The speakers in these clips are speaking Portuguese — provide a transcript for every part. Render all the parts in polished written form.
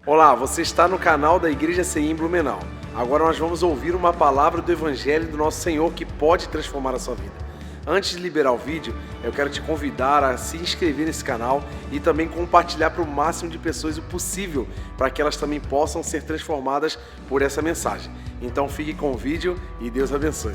Olá, você está no canal da Igreja CI em Blumenau. Agora nós vamos ouvir uma palavra do Evangelho do nosso Senhor que pode transformar a sua vida. Antes de liberar o vídeo, eu quero te convidar a se inscrever nesse canal e também compartilhar para o máximo de pessoas o possível, para que elas também possam ser transformadas por essa mensagem. Então fique com o vídeo e Deus abençoe.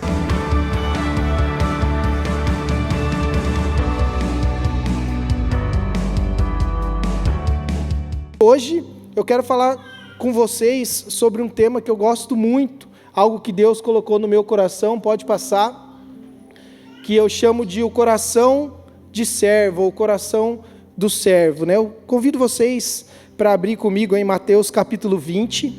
Hoje eu quero falar com vocês sobre um tema que eu gosto muito, algo que Deus colocou no meu coração, pode passar, que eu chamo de o coração de servo, ou o coração do servo, né? Eu convido vocês para abrir comigo em Mateus capítulo 20,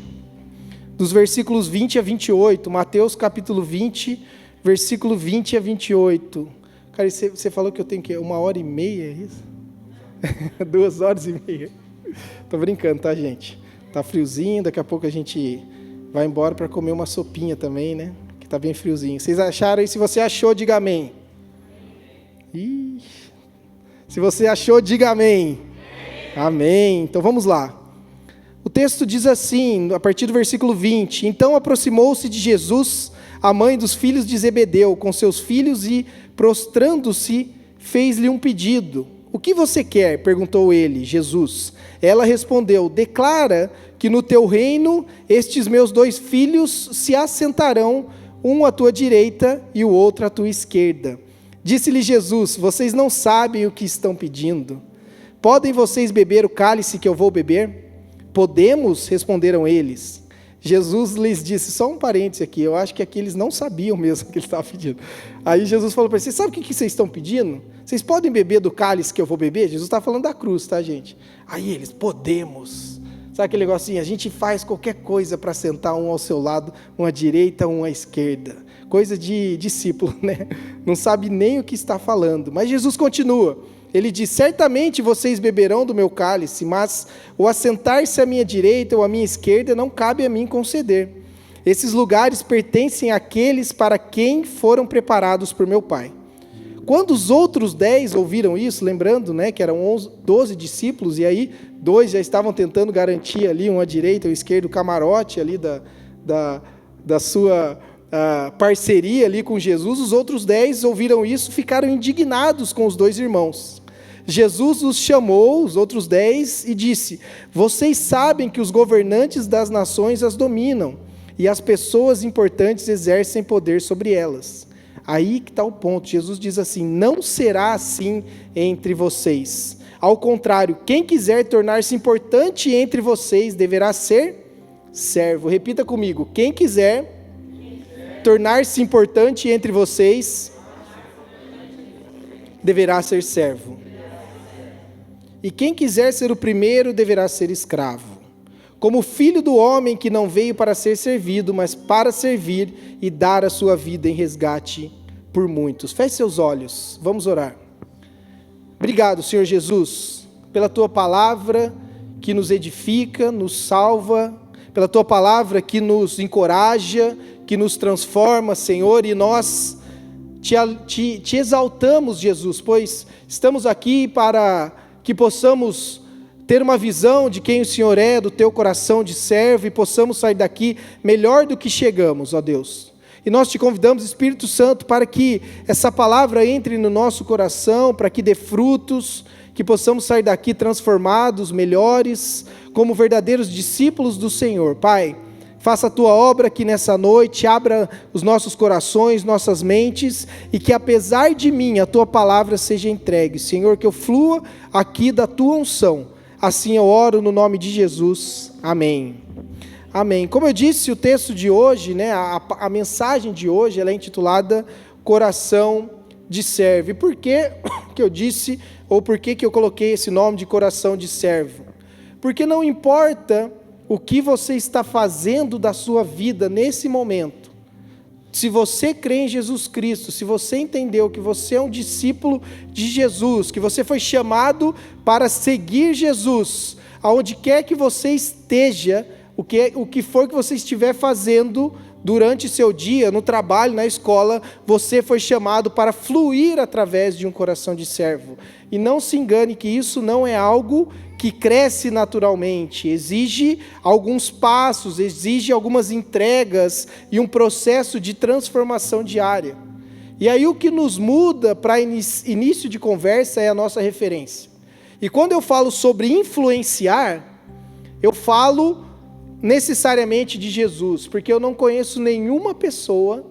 dos versículos 20 a 28, Mateus capítulo 20, versículo 20 a 28. Cara, você falou que eu tenho que 1h30, é isso? 2h30. Tô brincando, tá, gente? Tá friozinho, daqui a pouco a gente vai embora para comer uma sopinha também, né? Que tá bem friozinho. Vocês acharam aí? Se você achou, diga amém. Ixi. Se você achou, diga amém. Amém. Então vamos lá. O texto diz assim, a partir do versículo 20: Então aproximou-se de Jesus a mãe dos filhos de Zebedeu com seus filhos e, prostrando-se, fez-lhe um pedido. O que você quer? Perguntou ele, Jesus. Ela respondeu: Declara que no teu reino estes meus 2 filhos se assentarão, um à tua direita e o outro à tua esquerda. Disse-lhe Jesus: Vocês não sabem o que estão pedindo. Podem vocês beber o cálice que eu vou beber? Podemos, responderam eles. Jesus lhes disse, só um parêntese aqui, eu acho que aqui eles não sabiam mesmo o que ele estava pedindo. Aí Jesus falou para eles: sabe o que vocês estão pedindo? Vocês podem beber do cálice que eu vou beber? Jesus está falando da cruz, tá, gente? Aí eles: podemos. Sabe aquele negocinho? A gente faz qualquer coisa para sentar um ao seu lado, um à direita, um à esquerda. Coisa de discípulo, né? Não sabe nem o que está falando. Mas Jesus continua. Ele diz: certamente vocês beberão do meu cálice, mas o assentar-se à minha direita ou à minha esquerda não cabe a mim conceder. Esses lugares pertencem àqueles para quem foram preparados por meu Pai. Quando os outros 10 ouviram isso, lembrando, né, que eram 12 discípulos, e aí 2 já estavam tentando garantir ali, um à direita ou à esquerda, o camarote ali da sua parceria ali com Jesus, os outros 10 ouviram isso, ficaram indignados com os 2 irmãos. Jesus os chamou, os outros 10, e disse: vocês sabem que os governantes das nações as dominam, e as pessoas importantes exercem poder sobre elas. Aí que está o ponto. Jesus diz assim: não será assim entre vocês. Ao contrário, quem quiser tornar-se importante entre vocês deverá ser servo. Repita comigo: quem quiser tornar-se importante entre vocês deverá ser servo. E quem quiser ser o primeiro deverá ser escravo. Como filho do homem que não veio para ser servido, mas para servir e dar a sua vida em resgate por muitos. Feche seus olhos, vamos orar. Obrigado, Senhor Jesus, pela Tua palavra que nos edifica, nos salva, pela Tua palavra que nos encoraja, que nos transforma, Senhor, e nós te exaltamos, Jesus, pois estamos aqui para que possamos ter uma visão de quem o Senhor é, do Teu coração de servo, e possamos sair daqui melhor do que chegamos, ó Deus. E nós te convidamos, Espírito Santo, para que essa palavra entre no nosso coração, para que dê frutos, que possamos sair daqui transformados, melhores, como verdadeiros discípulos do Senhor. Pai, faça a Tua obra aqui nessa noite, abra os nossos corações, nossas mentes, e que apesar de mim, a Tua palavra seja entregue. Senhor, que eu flua aqui da Tua unção. Assim eu oro no nome de Jesus. Amém. Amém. Como eu disse, o texto de hoje, né, a mensagem de hoje, ela é intitulada Coração de Servo. E por que eu disse, ou por que eu coloquei esse nome de Coração de Servo? Porque não importa o que você está fazendo da sua vida nesse momento, se você crê em Jesus Cristo, se você entendeu que você é um discípulo de Jesus, que você foi chamado para seguir Jesus, aonde quer que você esteja, o que for que você estiver fazendo durante seu dia, no trabalho, na escola, você foi chamado para fluir através de um coração de servo. E não se engane que isso não é algo que cresce naturalmente, exige alguns passos, exige algumas entregas e um processo de transformação diária. E aí o que nos muda para início de conversa é a nossa referência. E quando eu falo sobre influenciar, eu falo necessariamente de Jesus, porque eu não conheço nenhuma pessoa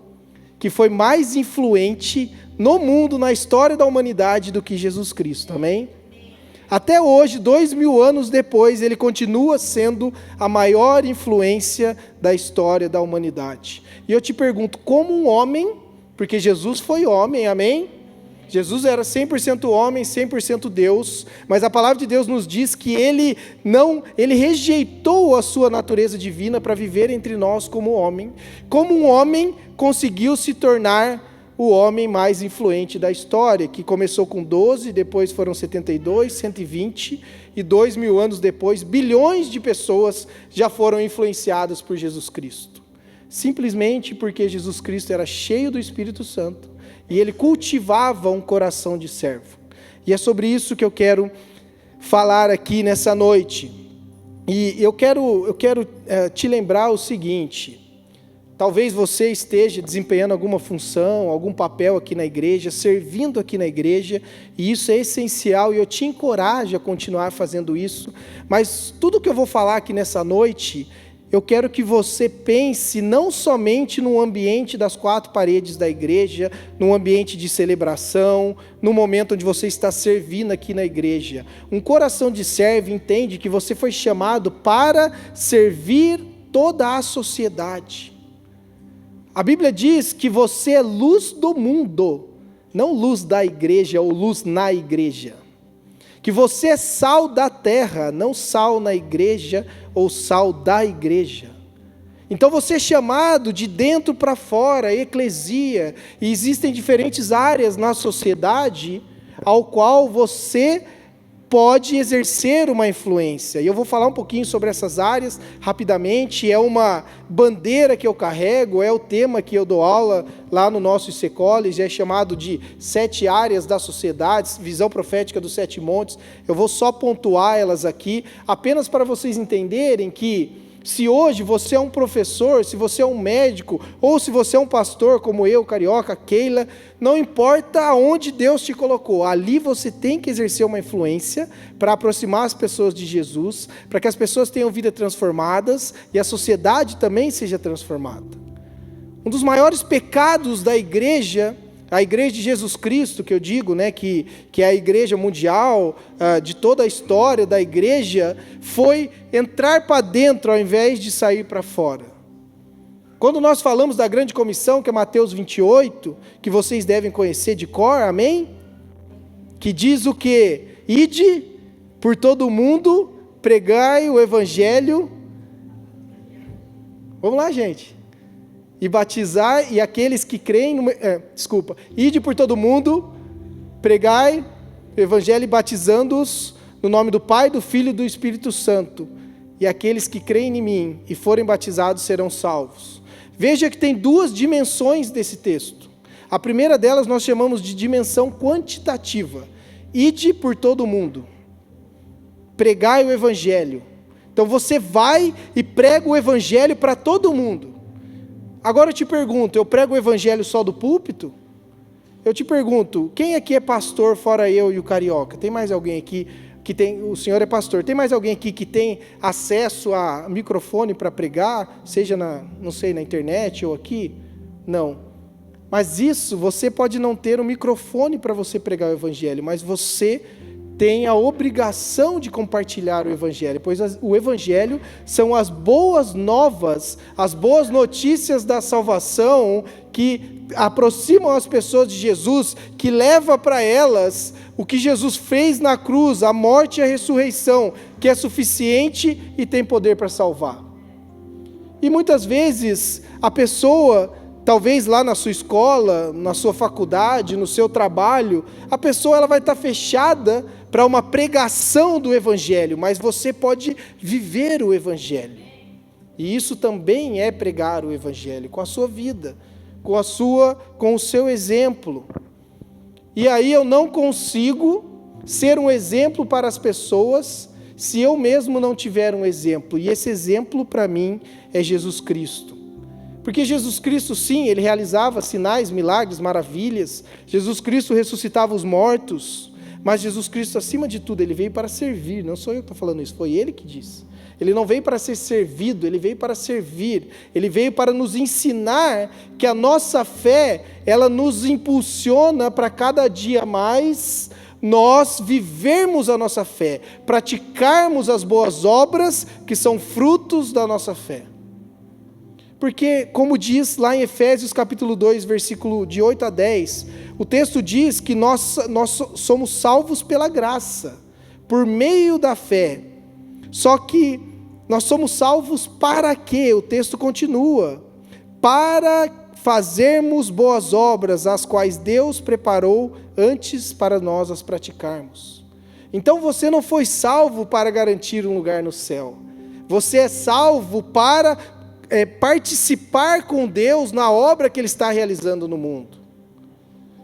que foi mais influente no mundo, na história da humanidade, do que Jesus Cristo, amém? Até hoje, 2000 anos depois, ele continua sendo a maior influência da história da humanidade. E eu te pergunto, como um homem, porque Jesus foi homem, amém? Jesus era 100% homem, 100% Deus, mas a palavra de Deus nos diz que ele rejeitou a sua natureza divina para viver entre nós como homem. Como um homem, conseguiu se tornar o homem mais influente da história, que começou com 12, depois foram 72, 120, e 2000 anos depois, bilhões de pessoas já foram influenciadas por Jesus Cristo. Simplesmente porque Jesus Cristo era cheio do Espírito Santo, e ele cultivava um coração de servo. E é sobre isso que eu quero falar aqui nessa noite. E eu quero te lembrar o seguinte: talvez você esteja desempenhando alguma função, algum papel aqui na igreja, servindo aqui na igreja, e isso é essencial, e eu te encorajo a continuar fazendo isso. Mas tudo que eu vou falar aqui nessa noite, eu quero que você pense não somente no ambiente das quatro paredes da igreja, num ambiente de celebração, no momento onde você está servindo aqui na igreja. Um coração de servo entende que você foi chamado para servir toda a sociedade. A Bíblia diz que você é luz do mundo, não luz da igreja ou luz na igreja. Que você é sal da terra, não sal na igreja ou sal da igreja. Então você é chamado de dentro para fora, eclesia, e existem diferentes áreas na sociedade ao qual você pode exercer uma influência. E eu vou falar um pouquinho sobre essas áreas rapidamente. É uma bandeira que eu carrego, é o tema que eu dou aula lá no nosso IC College, é chamado de 7 áreas da sociedade, visão profética dos 7 montes. Eu vou só pontuar elas aqui, apenas para vocês entenderem que se hoje você é um professor, se você é um médico, ou se você é um pastor como eu, Carioca, Keila, não importa aonde Deus te colocou, ali você tem que exercer uma influência para aproximar as pessoas de Jesus, para que as pessoas tenham vidas transformadas e a sociedade também seja transformada. Um dos maiores pecados da igreja, a igreja de Jesus Cristo, que eu digo, né, que é a igreja mundial, de toda a história da igreja, foi entrar para dentro ao invés de sair para fora. Quando nós falamos da grande comissão, que é Mateus 28, que vocês devem conhecer de cor, amém? Que diz o quê? Ide por todo o mundo, pregai o evangelho. Vamos lá, gente. E batizar, e aqueles que creem, ide por todo mundo, pregai o evangelho, batizando-os no nome do Pai, do Filho e do Espírito Santo, e aqueles que creem em mim e forem batizados serão salvos. Veja que tem 2 dimensões desse texto. A primeira delas nós chamamos de dimensão quantitativa. Ide por todo mundo, pregai o evangelho. Então você vai e prega o evangelho para todo mundo. Agora eu te pergunto, eu prego o evangelho só do púlpito? Eu te pergunto, quem aqui é pastor fora eu e o Carioca? Tem mais alguém aqui que tem, o senhor é pastor, tem mais alguém aqui que tem acesso a microfone para pregar, seja na internet ou aqui? Não. Mas isso, você pode não ter um microfone para você pregar o evangelho, mas você tem a obrigação de compartilhar o evangelho, pois o evangelho são as boas novas, as boas notícias da salvação que aproximam as pessoas de Jesus, que leva para elas o que Jesus fez na cruz, a morte e a ressurreição, que é suficiente e tem poder para salvar. E muitas vezes a pessoa, talvez lá na sua escola, na sua faculdade, no seu trabalho, a pessoa ela vai estar fechada para uma pregação do evangelho, mas você pode viver o evangelho. E isso também é pregar o evangelho, com a sua vida, com o seu exemplo. E aí eu não consigo ser um exemplo para as pessoas se eu mesmo não tiver um exemplo. E esse exemplo para mim é Jesus Cristo. Porque Jesus Cristo, sim, ele realizava sinais, milagres, maravilhas. Jesus Cristo ressuscitava os mortos. Mas Jesus Cristo, acima de tudo, ele veio para servir. Não sou eu que estou falando isso, foi ele que disse. Ele não veio para ser servido, ele veio para servir. Ele veio para nos ensinar que a nossa fé, ela nos impulsiona para cada dia mais nós vivermos a nossa fé, praticarmos as boas obras que são frutos da nossa fé. Porque, como diz lá em Efésios capítulo 2, versículo de 8 a 10, o texto diz que nós somos salvos pela graça, por meio da fé. Só que nós somos salvos para quê? O texto continua. Para fazermos boas obras, as quais Deus preparou antes para nós as praticarmos. Então você não foi salvo para garantir um lugar no céu. Você é salvo para participar com Deus na obra que Ele está realizando no mundo.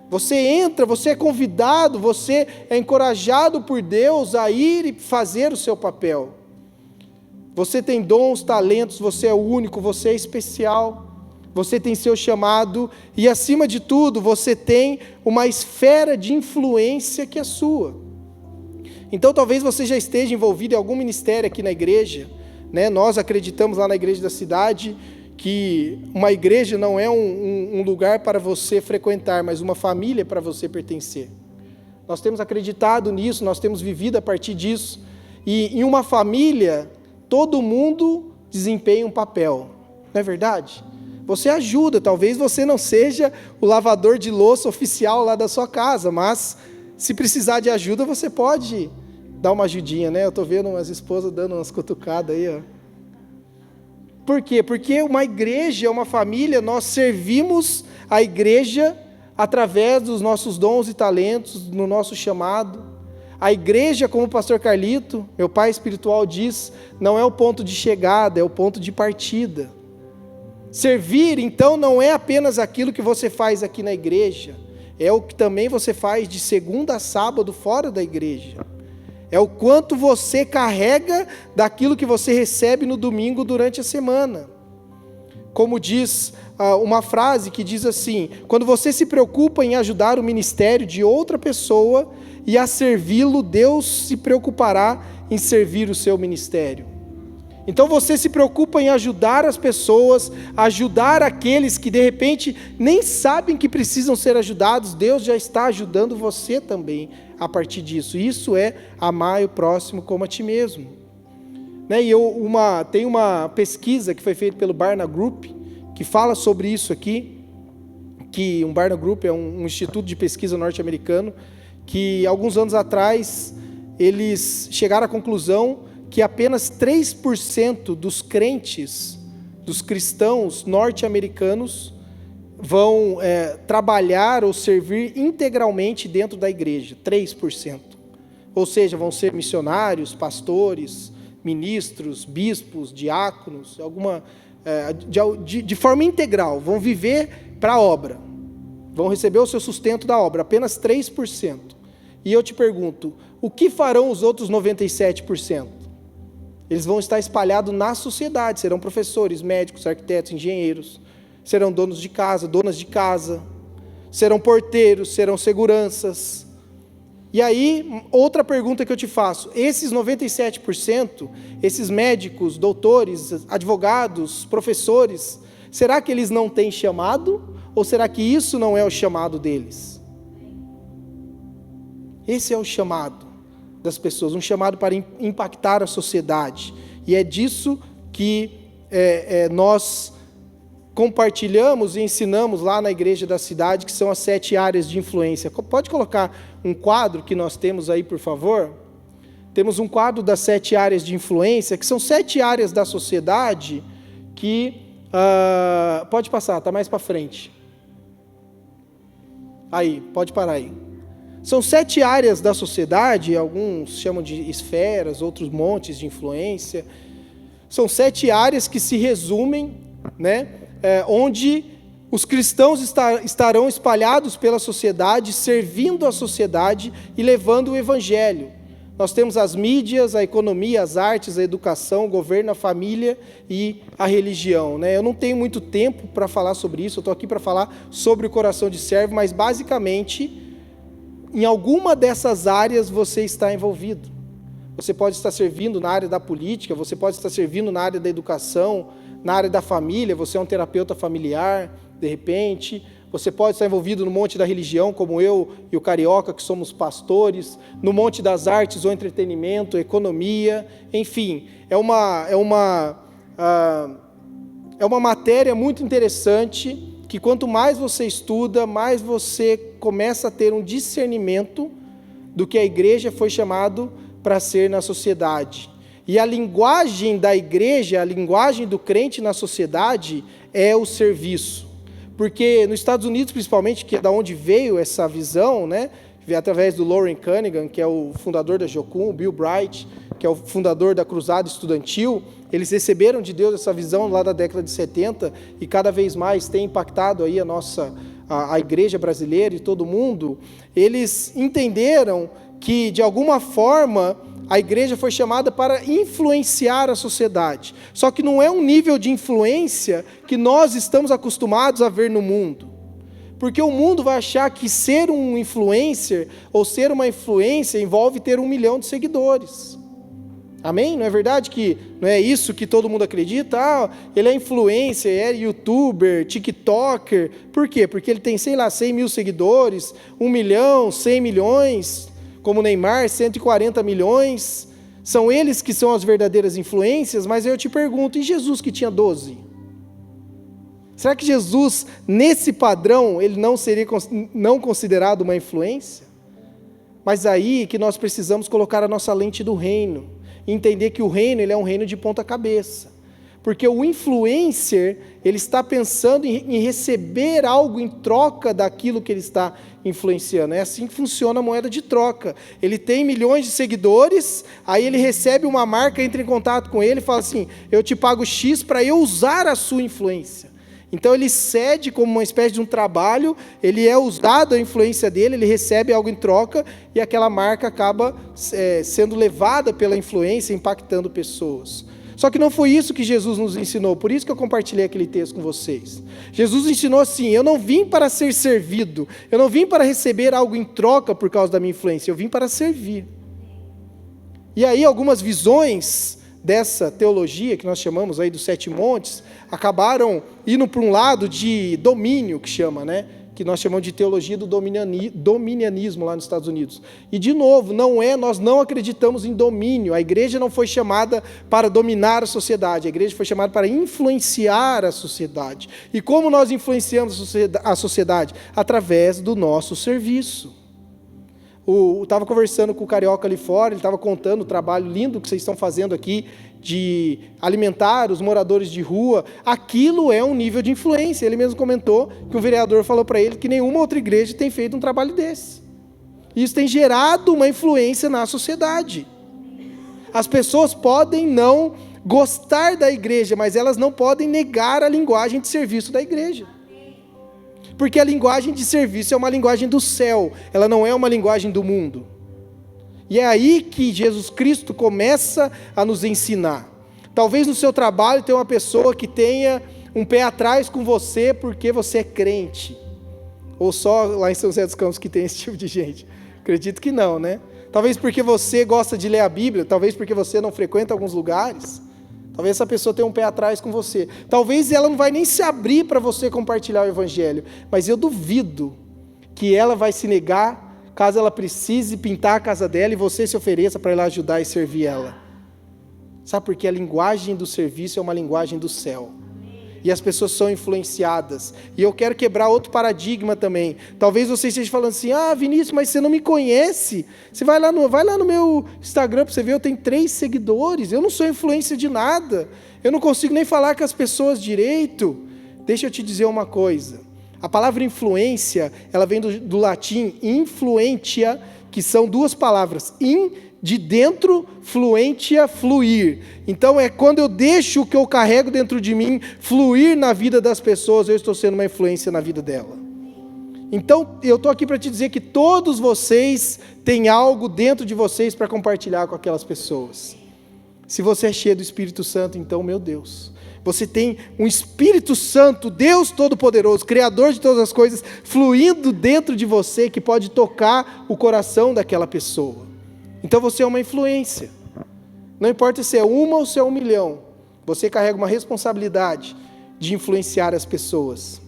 Você entra, você é convidado, você é encorajado por Deus a ir e fazer o seu papel. Você tem dons, talentos, você é único, você é especial, você tem seu chamado e, acima de tudo, você tem uma esfera de influência que é sua. Então, talvez você já esteja envolvido em algum ministério aqui na igreja, né? Nós acreditamos lá na igreja da cidade que uma igreja não é um lugar para você frequentar, mas uma família para você pertencer. Nós temos acreditado nisso, nós temos vivido a partir disso. E em uma família, todo mundo desempenha um papel, não é verdade? Você ajuda, talvez você não seja o lavador de louça oficial lá da sua casa, mas se precisar de ajuda, você pode dar uma ajudinha, né? Eu estou vendo umas esposas dando umas cutucadas aí, ó. Por quê? Porque uma igreja, uma família, nós servimos a igreja através dos nossos dons e talentos, no nosso chamado. A igreja, como o pastor Carlito, meu pai espiritual, diz, não é o ponto de chegada, é o ponto de partida. Servir, então, não é apenas aquilo que você faz aqui na igreja, é o que também você faz de segunda a sábado fora da igreja. É o quanto você carrega daquilo que você recebe no domingo durante a semana. Como diz uma frase que diz assim: quando você se preocupa em ajudar o ministério de outra pessoa e a servi-lo, Deus se preocupará em servir o seu ministério. Então você se preocupa em ajudar as pessoas, ajudar aqueles que de repente nem sabem que precisam ser ajudados, Deus já está ajudando você também a partir disso. Isso é amar o próximo como a ti mesmo. Né? E tem uma pesquisa que foi feita pelo Barna Group, que fala sobre isso aqui, que o Barna Group é um instituto de pesquisa norte-americano, que alguns anos atrás eles chegaram à conclusão que apenas 3% dos crentes, dos cristãos norte-americanos, vão trabalhar ou servir integralmente dentro da igreja, 3%. Ou seja, vão ser missionários, pastores, ministros, bispos, diáconos, de forma integral, vão viver para a obra, vão receber o seu sustento da obra, apenas 3%. E eu te pergunto, o que farão os outros 97%? Eles vão estar espalhados na sociedade, serão professores, médicos, arquitetos, engenheiros, serão donos de casa, donas de casa, serão porteiros, serão seguranças. E aí, outra pergunta que eu te faço, esses 97%, esses médicos, doutores, advogados, professores, será que eles não têm chamado? Ou será que isso não é o chamado deles? Esse é o chamado das pessoas, um chamado para impactar a sociedade. E é disso que nós compartilhamos e ensinamos lá na igreja da cidade, que são as 7 áreas de influência. Pode colocar um quadro que nós temos aí, por favor? Temos um quadro das 7 áreas de influência, que são 7 áreas da sociedade que... pode passar, está mais para frente. Aí, pode parar aí. São 7 áreas da sociedade, alguns chamam de esferas, outros montes de influência. São 7 áreas que se resumem, né, onde os cristãos estarão espalhados pela sociedade, servindo a sociedade e levando o evangelho. Nós temos as mídias, a economia, as artes, a educação, o governo, a família e a religião, né? Eu não tenho muito tempo para falar sobre isso, eu estou aqui para falar sobre o coração de servo, mas basicamente, em alguma dessas áreas você está envolvido. Você pode estar servindo na área da política, você pode estar servindo na área da educação, na área da família, você é um terapeuta familiar, de repente. Você pode estar envolvido no monte da religião, como eu e o Carioca, que somos pastores, no monte das artes ou entretenimento, economia, enfim. É uma matéria muito interessante, que quanto mais você estuda, mais você começa a ter um discernimento do que a igreja foi chamado para ser na sociedade. E a linguagem da igreja, a linguagem do crente na sociedade é o serviço. Porque nos Estados Unidos, principalmente, que é da onde veio essa visão, né, através do Loren Cunningham, que é o fundador da Jocum, o Bill Bright, que é o fundador da Cruzada Estudantil, eles receberam de Deus essa visão lá da década de 70 e cada vez mais tem impactado aí a igreja brasileira e todo mundo. Eles entenderam que, de alguma forma, a igreja foi chamada para influenciar a sociedade. Só que não é um nível de influência que nós estamos acostumados a ver no mundo. Porque o mundo vai achar que ser um influencer ou ser uma influência envolve ter 1 milhão de seguidores. Amém? Não é verdade que não é isso que todo mundo acredita? Ah, ele é influencer, é youtuber, tiktoker. Por quê? Porque ele tem, 100 mil seguidores, 1 milhão, 100 milhões... como Neymar, 140 milhões, são eles que são as verdadeiras influências, mas eu te pergunto, e Jesus que tinha 12? Será que Jesus, nesse padrão, ele não seria não considerado uma influência? Mas aí que nós precisamos colocar a nossa lente do reino, e entender que o reino ele é um reino de ponta cabeça. Porque o influencer, ele está pensando em receber algo em troca daquilo que ele está influenciando. É assim que funciona a moeda de troca. Ele tem milhões de seguidores, aí ele recebe uma marca, entra em contato com ele e fala assim, eu te pago X para eu usar a sua influência. Então ele cede como uma espécie de um trabalho, ele é usado a influência dele, ele recebe algo em troca e aquela marca acaba sendo levada pela influência, impactando pessoas. Só que não foi isso que Jesus nos ensinou, por isso que eu compartilhei aquele texto com vocês. Jesus ensinou assim, eu não vim para ser servido, eu não vim para receber algo em troca por causa da minha influência, eu vim para servir. E aí algumas visões dessa teologia, que nós chamamos aí dos 7 montes, acabaram indo para um lado de domínio, que chama, né? Que nós chamamos de teologia do dominianismo lá nos Estados Unidos. E, de novo, nós não acreditamos em domínio. A igreja não foi chamada para dominar a sociedade, a igreja foi chamada para influenciar a sociedade. E como nós influenciamos a sociedade? Através do nosso serviço. Eu estava conversando com o Carioca ali fora, ele estava contando o trabalho lindo que vocês estão fazendo aqui, de alimentar os moradores de rua. Aquilo é um nível de influência. Ele mesmo comentou que um vereador falou para ele que nenhuma outra igreja tem feito um trabalho desse. Isso tem gerado uma influência na sociedade. As pessoas podem não gostar da igreja, mas elas não podem negar a linguagem de serviço da igreja. Porque a linguagem de serviço é uma linguagem do céu, ela não é uma linguagem do mundo. E é aí que Jesus Cristo começa a nos ensinar. Talvez no seu trabalho tenha uma pessoa que tenha um pé atrás com você porque você é crente. Ou só lá em São José dos Campos que tem esse tipo de gente. Acredito que não, né? Talvez porque você gosta de ler a Bíblia, talvez porque você não frequenta alguns lugares. Talvez essa pessoa tenha um pé atrás com você. Talvez ela não vai nem se abrir para você compartilhar o Evangelho. Mas eu duvido que ela vai se negar caso ela precise pintar a casa dela e você se ofereça para ir lá ajudar e servir ela. Sabe por quê? A linguagem do serviço é uma linguagem do céu. E as pessoas são influenciadas. E eu quero quebrar outro paradigma também. Talvez você esteja falando assim, Vinícius, mas você não me conhece. Você vai lá no meu Instagram para você ver, eu tenho 3 seguidores. Eu não sou influência de nada. Eu não consigo nem falar com as pessoas direito. Deixa eu te dizer uma coisa. A palavra influência, ela vem do latim influentia, que são duas palavras, de dentro, fluentia, fluir. Então é quando eu deixo o que eu carrego dentro de mim fluir na vida das pessoas, eu estou sendo uma influência na vida dela. Então eu estou aqui para te dizer que todos vocês têm algo dentro de vocês para compartilhar com aquelas pessoas. Se você é cheio do Espírito Santo, então, meu Deus, você tem um Espírito Santo, Deus Todo-Poderoso, Criador de todas as coisas, fluindo dentro de você, que pode tocar o coração daquela pessoa. Então você é uma influência. Não importa se é uma ou se é 1 milhão, você carrega uma responsabilidade de influenciar as pessoas.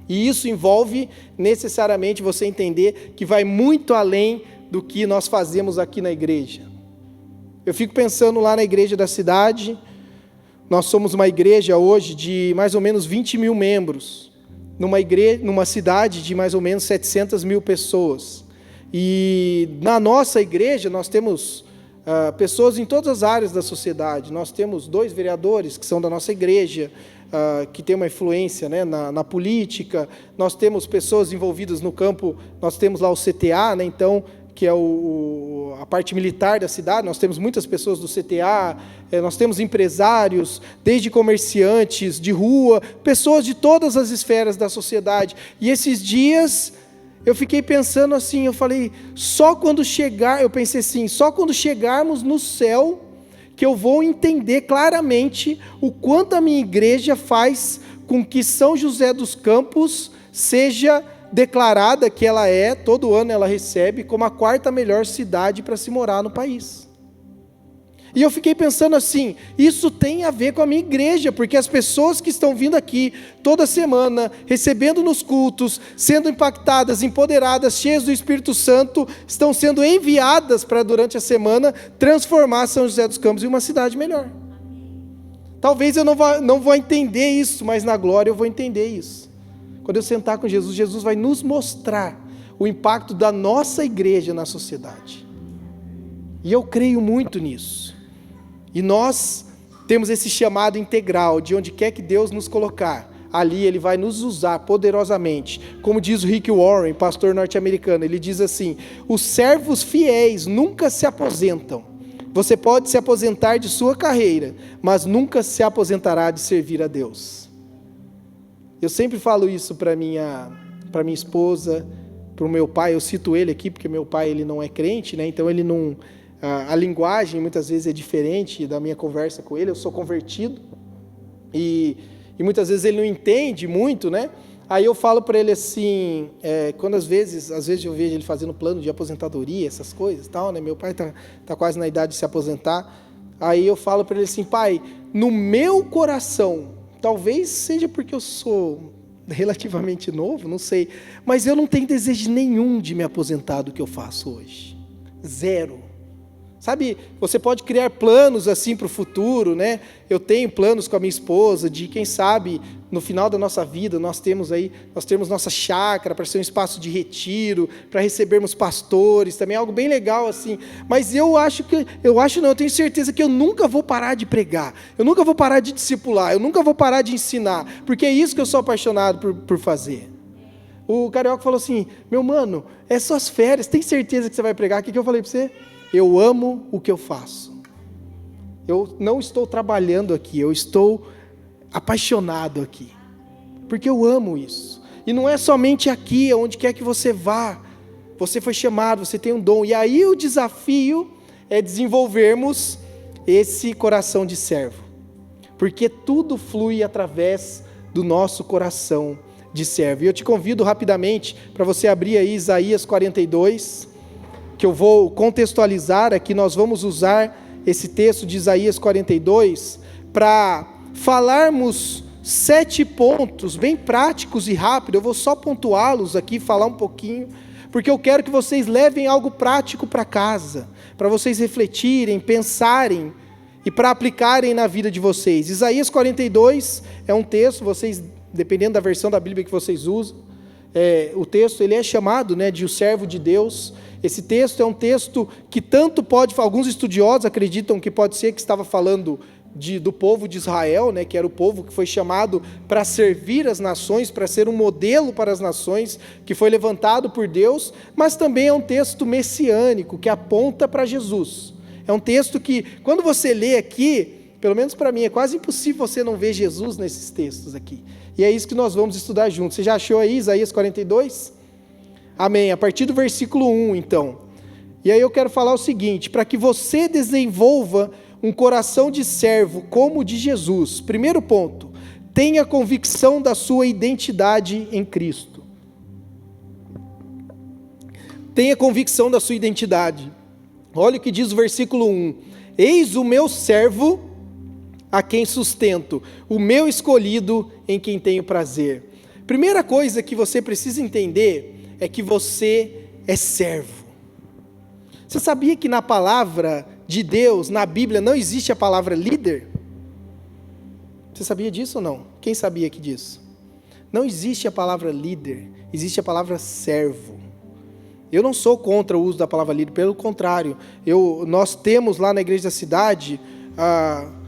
E isso envolve necessariamente você entender que vai muito além do que nós fazemos aqui na igreja. Eu fico pensando lá na igreja da cidade. Nós somos uma igreja hoje de mais ou menos 20 mil membros, numa cidade de mais ou menos 700 mil pessoas. E na nossa igreja nós temos pessoas em todas as áreas da sociedade. Nós temos 2 vereadores que são da nossa igreja, que tem uma influência, né, na política. Nós temos pessoas envolvidas no campo, nós temos lá o CTA, né, então, que é a parte militar da cidade. Nós temos muitas pessoas do CTA, nós temos empresários, desde comerciantes de rua, pessoas de todas as esferas da sociedade. E esses dias eu fiquei pensando assim, eu falei, só quando chegarmos no céu, que eu vou entender claramente o quanto a minha igreja faz com que São José dos Campos seja declarada, que ela todo ano ela recebe, como a 4ª melhor cidade para se morar no país. E eu fiquei pensando assim, isso tem a ver com a minha igreja, porque as pessoas que estão vindo aqui toda semana, recebendo nos cultos, sendo impactadas, empoderadas, cheias do Espírito Santo, estão sendo enviadas para, durante a semana, transformar São José dos Campos em uma cidade melhor. Talvez eu não vou entender isso, mas na glória eu vou entender isso. Quando eu sentar com Jesus, Jesus vai nos mostrar o impacto da nossa igreja na sociedade. E eu creio muito nisso. E nós temos esse chamado integral, de onde quer que Deus nos colocar, ali Ele vai nos usar poderosamente. Como diz o Rick Warren, pastor norte-americano, ele diz assim, os servos fiéis nunca se aposentam. Você pode se aposentar de sua carreira, mas nunca se aposentará de servir a Deus. Eu sempre falo isso para minha esposa, para o meu pai. Eu cito ele aqui, porque meu pai ele não é crente, né? Então ele não... A linguagem muitas vezes é diferente da minha conversa com ele. Eu sou convertido e muitas vezes ele não entende muito, né? Aí eu falo para ele assim, quando às vezes eu vejo ele fazendo plano de aposentadoria, essas coisas, tal, né? Meu pai tá quase na idade de se aposentar. Aí eu falo para ele assim, pai, no meu coração, talvez seja porque eu sou relativamente novo, não sei, mas eu não tenho desejo nenhum de me aposentar do que eu faço hoje. 0. Sabe, você pode criar planos assim para o futuro, né? Eu tenho planos com a minha esposa de, quem sabe, no final da nossa vida, nós temos nossa chácara para ser um espaço de retiro, para recebermos pastores, também é algo bem legal assim. Mas eu tenho certeza que eu nunca vou parar de pregar, eu nunca vou parar de discipular, eu nunca vou parar de ensinar, porque é isso que eu sou apaixonado por fazer. O Carioca falou assim, meu mano, é suas férias, tem certeza que você vai pregar? O que eu falei para você? Eu amo o que eu faço. Eu não estou trabalhando aqui, eu estou apaixonado aqui. Porque eu amo isso. E não é somente aqui, onde quer que você vá. Você foi chamado, você tem um dom. E aí o desafio é desenvolvermos esse coração de servo. Porque tudo flui através do nosso coração de servo. E eu te convido rapidamente para você abrir aí Isaías 42, que eu vou contextualizar aqui. Nós vamos usar esse texto de Isaías 42 para falarmos 7 pontos bem práticos e rápidos. Eu vou só pontuá-los aqui, falar um pouquinho, porque eu quero que vocês levem algo prático para casa, para vocês refletirem, pensarem e para aplicarem na vida de vocês. Isaías 42 é um texto, vocês, dependendo da versão da Bíblia que vocês usam, o texto ele é chamado, né, de o servo de Deus. Esse texto é um texto que tanto alguns estudiosos acreditam que pode ser que estava falando do povo de Israel, né, que era o povo que foi chamado para servir as nações, para ser um modelo para as nações, que foi levantado por Deus, mas também é um texto messiânico, que aponta para Jesus. É um texto que, quando você lê aqui, pelo menos para mim, é quase impossível você não ver Jesus nesses textos aqui. E é isso que nós vamos estudar juntos. Você já achou aí Isaías 42? Amém. A partir do versículo 1, então. E aí eu quero falar o seguinte: para que você desenvolva um coração de servo como o de Jesus. Primeiro ponto, tenha convicção da sua identidade em Cristo. Tenha convicção da sua identidade. Olha o que diz o versículo 1. Eis o meu servo a quem sustento, o meu escolhido em quem tenho prazer. Primeira coisa que você precisa entender é que você é servo. Você sabia que na palavra de Deus, na Bíblia, não existe a palavra líder? Você sabia disso ou não? Quem sabia aqui disso? Não existe a palavra líder, existe a palavra servo. Eu não sou contra o uso da palavra líder, pelo contrário, nós temos lá na igreja da cidade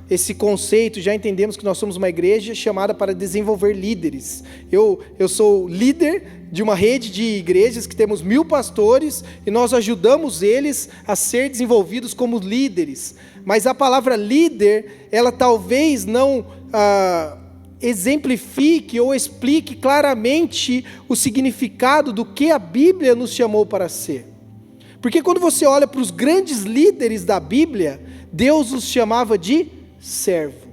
esse conceito, já entendemos que nós somos uma igreja chamada para desenvolver líderes. Eu sou líder de uma rede de igrejas que temos 1000 pastores e nós ajudamos eles a ser desenvolvidos como líderes. Mas a palavra líder, ela talvez não exemplifique ou explique claramente o significado do que a Bíblia nos chamou para ser. Porque quando você olha para os grandes líderes da Bíblia, Deus os chamava de servo.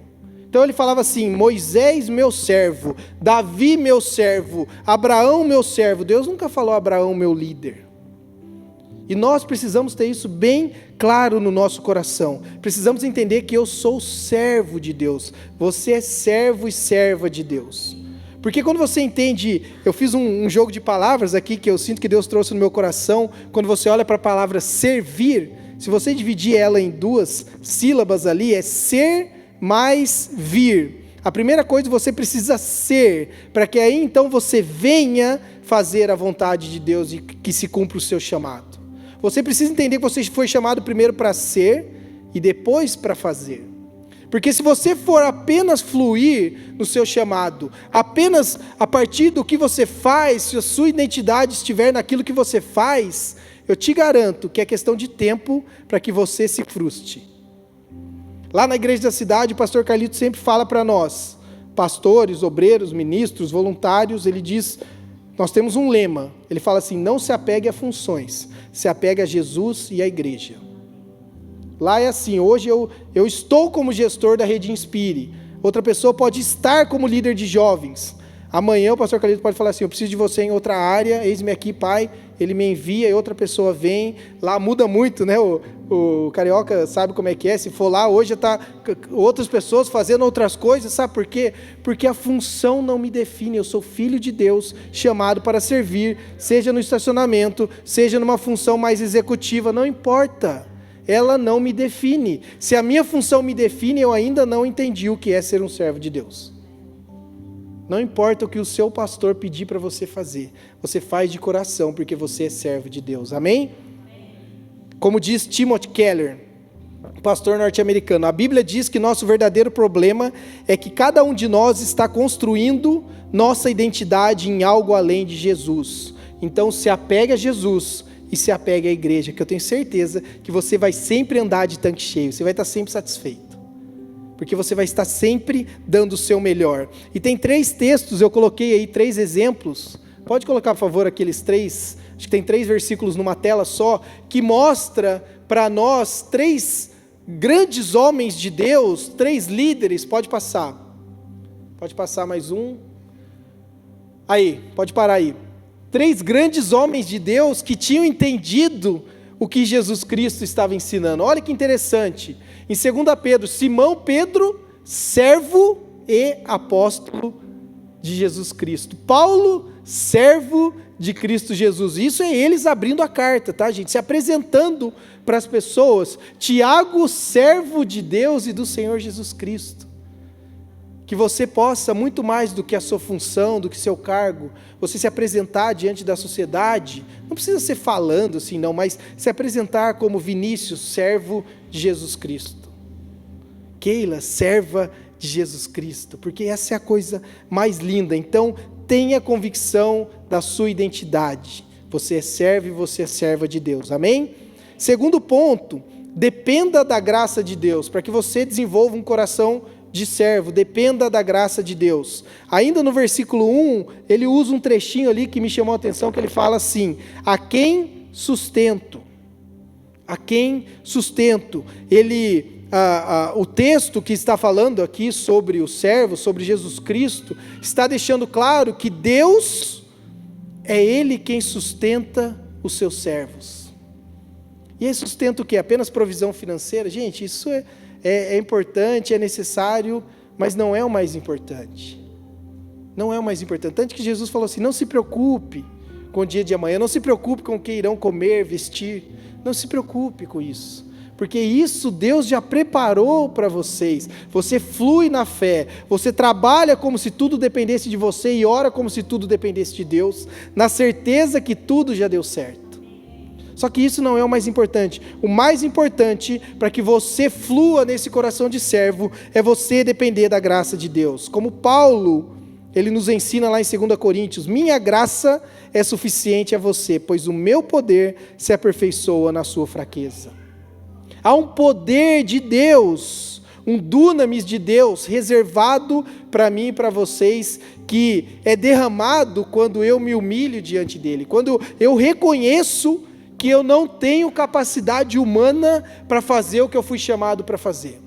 Então ele falava assim: Moisés meu servo, Davi meu servo, Abraão meu servo. Deus nunca falou Abraão meu líder. E nós precisamos ter isso bem claro no nosso coração. Precisamos entender que eu sou servo de Deus. Você é servo e serva de Deus. Porque quando você entende, eu fiz um jogo de palavras aqui que eu sinto que Deus trouxe no meu coração. Quando você olha para a palavra servir, se você dividir ela em 2 sílabas ali, é ser mais vir. A primeira coisa você precisa ser, para que aí então você venha fazer a vontade de Deus e que se cumpra o seu chamado. Você precisa entender que você foi chamado primeiro para ser e depois para fazer. Porque se você for apenas fluir no seu chamado, apenas a partir do que você faz, se a sua identidade estiver naquilo que você faz, eu te garanto que é questão de tempo para que você se frustre. Lá na igreja da cidade, o pastor Carlito sempre fala para nós, pastores, obreiros, ministros, voluntários, ele diz, nós temos um lema, ele fala assim: não se apegue a funções, se apegue a Jesus e à igreja. Lá é assim, hoje eu estou como gestor da Rede Inspire, outra pessoa pode estar como líder de jovens. Amanhã o pastor Carlito pode falar assim: eu preciso de você em outra área, eis-me aqui, pai. Ele me envia e outra pessoa vem. Lá muda muito, né? O carioca sabe como é que é. Se for lá, hoje está outras pessoas fazendo outras coisas. Sabe por quê? Porque a função não me define. Eu sou filho de Deus, chamado para servir, seja no estacionamento, seja numa função mais executiva, não importa. Ela não me define. Se a minha função me define, eu ainda não entendi o que é ser um servo de Deus. Não importa o que o seu pastor pedir para você fazer, você faz de coração, porque você é servo de Deus, amém? Como diz Timothy Keller, pastor norte-americano, a Bíblia diz que nosso verdadeiro problema é que cada um de nós está construindo nossa identidade em algo além de Jesus. Então se apegue a Jesus e se apegue à igreja, que eu tenho certeza que você vai sempre andar de tanque cheio, você vai estar sempre satisfeito. Porque você vai estar sempre dando o seu melhor. E tem 3 textos, eu coloquei aí 3 exemplos. Pode colocar, por favor, aqueles 3, acho que tem 3 versículos numa tela só, que mostra para nós 3 grandes homens de Deus, 3 líderes. Pode passar mais um. Aí, pode parar aí. 3 grandes homens de Deus que tinham entendido o que Jesus Cristo estava ensinando. Olha que interessante. Em 2 Pedro, Simão Pedro, servo e apóstolo de Jesus Cristo. Paulo, servo de Cristo Jesus. Isso é eles abrindo a carta, tá, gente? Se apresentando para as pessoas. Tiago, servo de Deus e do Senhor Jesus Cristo. Que você possa, muito mais do que a sua função, do que seu cargo, você se apresentar diante da sociedade, não precisa ser falando assim não, mas se apresentar como Vinícius, servo de Jesus Cristo. Keila, serva de Jesus Cristo, porque essa é a coisa mais linda. Então, tenha convicção da sua identidade. Você é servo e você é serva de Deus, amém? Segundo ponto, dependa da graça de Deus, para que você desenvolva um coração de servo, dependa da graça de Deus. Ainda no versículo 1, ele usa um trechinho ali que me chamou a atenção, que ele fala assim: a quem sustento? A quem sustento? O texto que está falando aqui sobre o servo, sobre Jesus Cristo, está deixando claro que Deus é Ele quem sustenta os seus servos. E Ele sustenta o quê? Apenas provisão financeira? Gente, isso é importante, é necessário, mas não é o mais importante. Não é o mais importante. Tanto que Jesus falou assim: não se preocupe com o dia de amanhã, não se preocupe com o que irão comer, vestir, não se preocupe com isso, porque isso Deus já preparou para vocês. Você flui na fé, você trabalha como se tudo dependesse de você e ora como se tudo dependesse de Deus, na certeza que tudo já deu certo. Só que isso não é o mais importante. O mais importante para que você flua nesse coração de servo é você depender da graça de Deus. Como Paulo, ele nos ensina lá em 2 Coríntios: minha graça é suficiente a você, pois o meu poder se aperfeiçoa na sua fraqueza. Há um poder de Deus, um dunamis de Deus reservado para mim e para vocês, que é derramado quando eu me humilho diante dele, quando eu reconheço que eu não tenho capacidade humana para fazer o que eu fui chamado para fazer.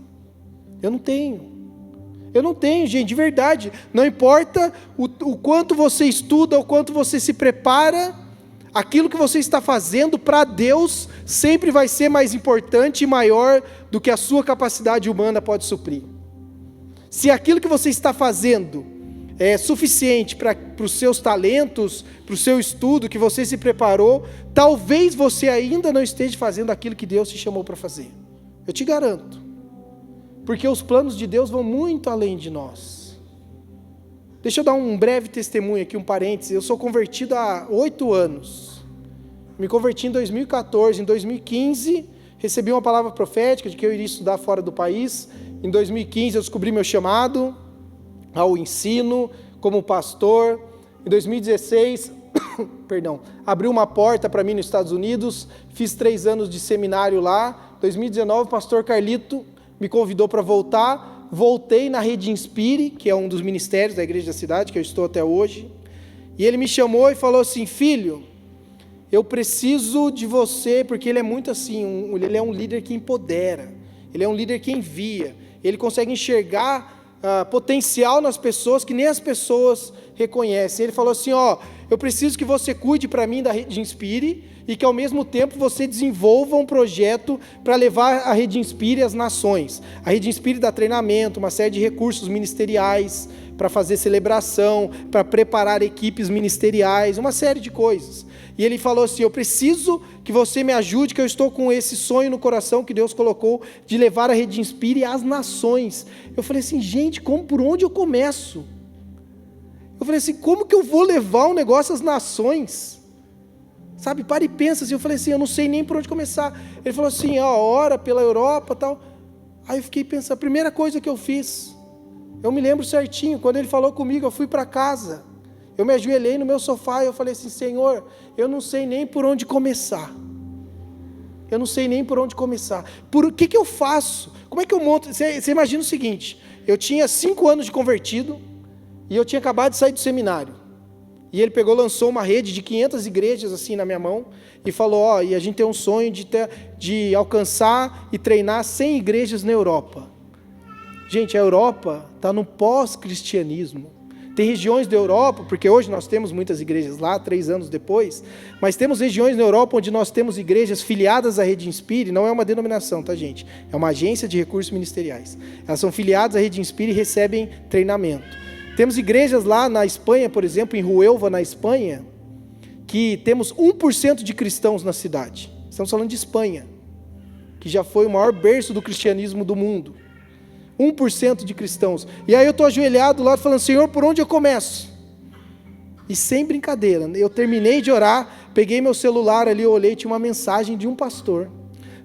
Eu não tenho, gente, de verdade. Não importa o quanto você estuda, o quanto você se prepara, aquilo que você está fazendo para Deus sempre vai ser mais importante e maior do que a sua capacidade humana pode suprir. Se aquilo que você está fazendo é suficiente para os seus talentos, para o seu estudo, que você se preparou, talvez você ainda não esteja fazendo aquilo que Deus te chamou para fazer. Eu te garanto. Porque os planos de Deus vão muito além de nós. Deixa eu dar um breve testemunho aqui, um parênteses. Eu sou convertido há 8 anos. Me converti em 2014. Em 2015, recebi uma palavra profética de que eu iria estudar fora do país. Em 2015, eu descobri meu chamado ao ensino como pastor. Em 2016, abriu uma porta para mim nos Estados Unidos. Fiz 3 anos de seminário lá. Em 2019, o pastor Carlito me convidou para voltar. Voltei na Rede Inspire, que é um dos ministérios da igreja da cidade, que eu estou até hoje. E ele me chamou e falou assim: filho, eu preciso de você, porque ele é muito assim, ele é um líder que empodera, ele é um líder que envia, ele consegue enxergar potencial nas pessoas que nem as pessoas reconhecem. Ele falou assim: eu preciso que você cuide para mim da Rede Inspire e que ao mesmo tempo você desenvolva um projeto para levar a Rede Inspire às nações. A Rede Inspire dá treinamento, uma série de recursos ministeriais para fazer celebração, para preparar equipes ministeriais, uma série de coisas. E ele falou assim: eu preciso que você me ajude, que eu estou com esse sonho no coração que Deus colocou de levar a Rede Inspire às nações. Eu falei assim: gente, por onde eu começo? Eu falei assim: como que eu vou levar um negócio às nações? Sabe, para e pensa assim. Eu falei assim: eu não sei nem por onde começar. Ele falou assim: ora pela Europa e tal. Aí eu fiquei pensando, a primeira coisa que eu fiz, eu me lembro certinho, quando ele falou comigo, eu fui para casa. Eu me ajoelhei no meu sofá e eu falei assim: Senhor, eu não sei nem por onde começar. Eu não sei nem por onde começar. O que eu faço? Como é que eu monto? Você imagina o seguinte: eu tinha 5 anos de convertido e eu tinha acabado de sair do seminário. E ele lançou uma rede de 500 igrejas assim na minha mão e falou: e a gente tem um sonho de alcançar e treinar 100 igrejas na Europa. Gente, a Europa está no pós-cristianismo. Tem regiões da Europa, porque hoje nós temos muitas igrejas lá, 3 anos depois, mas temos regiões na Europa onde nós temos igrejas filiadas à Rede Inspire. Não é uma denominação, tá, gente? É uma agência de recursos ministeriais. Elas são filiadas à Rede Inspire e recebem treinamento. Temos igrejas lá na Espanha, por exemplo, em Huelva, na Espanha, que temos 1% de cristãos na cidade. Estamos falando de Espanha, que já foi o maior berço do cristianismo do mundo. 1% de cristãos. E aí eu estou ajoelhado lá falando: Senhor, por onde eu começo? E sem brincadeira, eu terminei de orar, peguei meu celular ali, eu olhei, tinha uma mensagem de um pastor,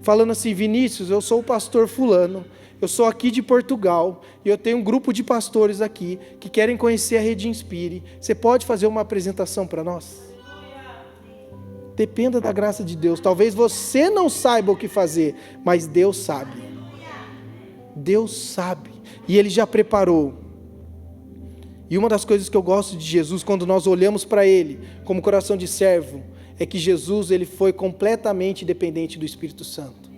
falando assim: Vinícius, eu sou o pastor fulano, eu sou aqui de Portugal, e eu tenho um grupo de pastores aqui, que querem conhecer a Rede Inspire, você pode fazer uma apresentação para nós? Dependa da graça de Deus. Talvez você não saiba o que fazer, mas Deus sabe. Deus sabe, e Ele já preparou. E uma das coisas que eu gosto de Jesus, quando nós olhamos para Ele, como coração de servo, é que Jesus, Ele foi completamente dependente do Espírito Santo.